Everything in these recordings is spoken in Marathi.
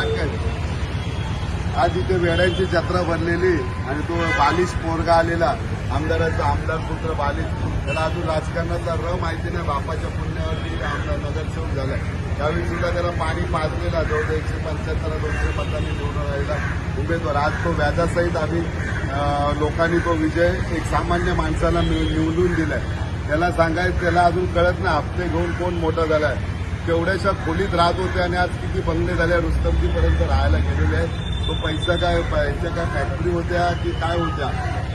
सांग काय आज इथे वेड्यांची जत्रा भरलेली आणि तो बालिश पोरगा आलेला आमदाराचा आमदार पुत्र बालिश त्याला अजून राजकारणाचा माहिती नाही बापाच्या पुण्यावरती आमदार नगरसेवक झालाय त्यावेळी सुद्धा त्याला पाणी पाजलेला जवळ 175 200 मतांनी निवडून राहिला उमेदवार आज तो व्याजासहित आम्ही लोकांनी तो विजय एक सामान्य माणसाला निवडून दिलाय त्याला सांगायचं त्याला अजून कळत नाही हप्ते घेऊन कोण मोठा झालाय तेवढ्याशा खोलीत राहत होते आणि आज किती बंगले झाले रुस्तमजीपर्यंत राहायला गेलेले आहेत तो पैसा काय फॅक्टरी होत्या की काय होत्या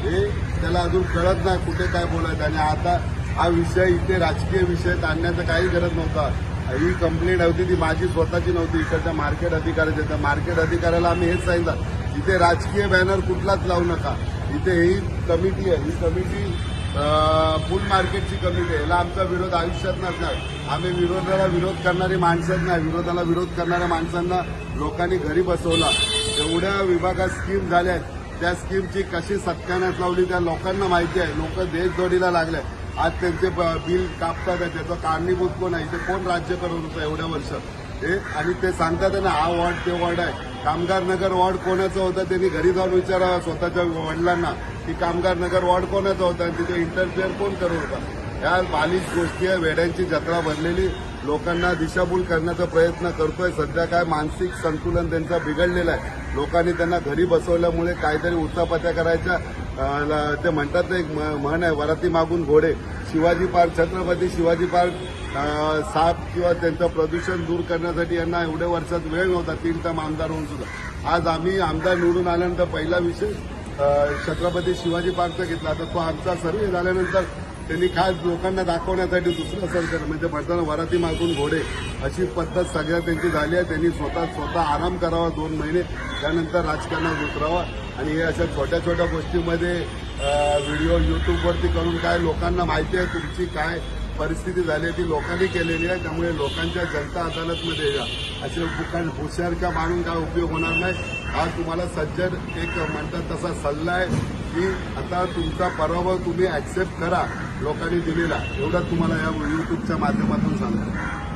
हे त्याला अजून कळत नाही कुठे काय बोलायचं आणि आता हा विषय इथे राजकीय विषय आणण्याचं काही गरज नव्हता ही कंप्लेंट होती ती माझी स्वतःची नव्हती इकडच्या मार्केट अधिकाऱ्याची त्या मार्केट अधिकाऱ्याला आम्ही हेच सांगितलं इथे राजकीय बॅनर कुठलाच लावू नका इथे ही कमिटी आहे ही कमिटी फुल मार्केटची कमिटी आहे याला आमचा विरोध आयुष्यात नसणार आम्ही विरोधाला विरोध करणारी माणसंच नाही विरोधाला विरोध करणाऱ्या माणसांना लोकांनी घरी बसवला एवढ्या विभागात स्कीम झाल्या त्या स्कीमची कशी सत्यानाश लावली त्या लोकांना माहिती आहे लोक देशजोडीला लागले आज त्यांचे बिल कापतात त्याचं कारणीभूत कोण आहे इथे कोण राज्य करत होतं एवढ्या वर्ष हे आणि ते सांगतात ना हा वॉर्ड ते वॉर्ड आहे कामगार नगर वॉर्ड कोणाचं होतं त्यांनी घरी जाऊन विचारावं स्वतःच्या वडिलांना की कामगार नगर वॉर्ड कोणाचं होतं आणि तिथे इंटरफेअर कोण करत होता या बालिश गोष्टी आहे वेड्यांची जत्रा भरलेली लोकांना दिशाभूल करण्याचा प्रयत्न करतोय सध्या काय मानसिक संतुलन त्यांचं बिघडलेलं आहे लोकांनी त्यांना घरी बसवल्यामुळे काहीतरी उचापत्या करायच्या ते म्हणतात एक म्हण आहे वराती मागून घोडे शिवाजी पार्क छत्रपती शिवाजी पार्क साप किंवा त्यांचं प्रदूषण दूर करण्यासाठी यांना एवढ्या वर्षात वेळ नव्हता 3 टर्म आमदार होऊन सुद्धा आज आम्ही आमदार निवडून आल्यानंतर पहिला विषय छत्रपती शिवाजी पार्कचा घेतला तर तो आमचा सर्वे झाल्यानंतर त्यांनी खास लोकांना दाखवण्यासाठी दुसरं सरकार म्हणजे म्हणताना वराती मागून घोडे अशी पद्धत सगळ्या त्यांची झाली आहे त्यांनी स्वतः आराम करावा 2 महिने त्यानंतर राजकारणात उतरावा आणि हे अशा छोट्या छोट्या गोष्टींमध्ये व्हिडिओ युट्यूबवरती करून काय लोकांना माहिती आहे तुमची काय परिस्थिती झाली आहे ती लोकांनी केलेली आहे त्यामुळे लोकांच्या जनता अदालतमध्ये या असे हुशारक्या मानून काय उपयोग होणार नाही हा तुम्हाला सज्जन एक म्हणतात तसा सल्ला आहे की आता तुमचा पराभव तुम्ही ऍक्सेप्ट करा लोकांनी दिलेला एवढंच तुम्हाला या युट्यूबच्या माध्यमातून सांगतो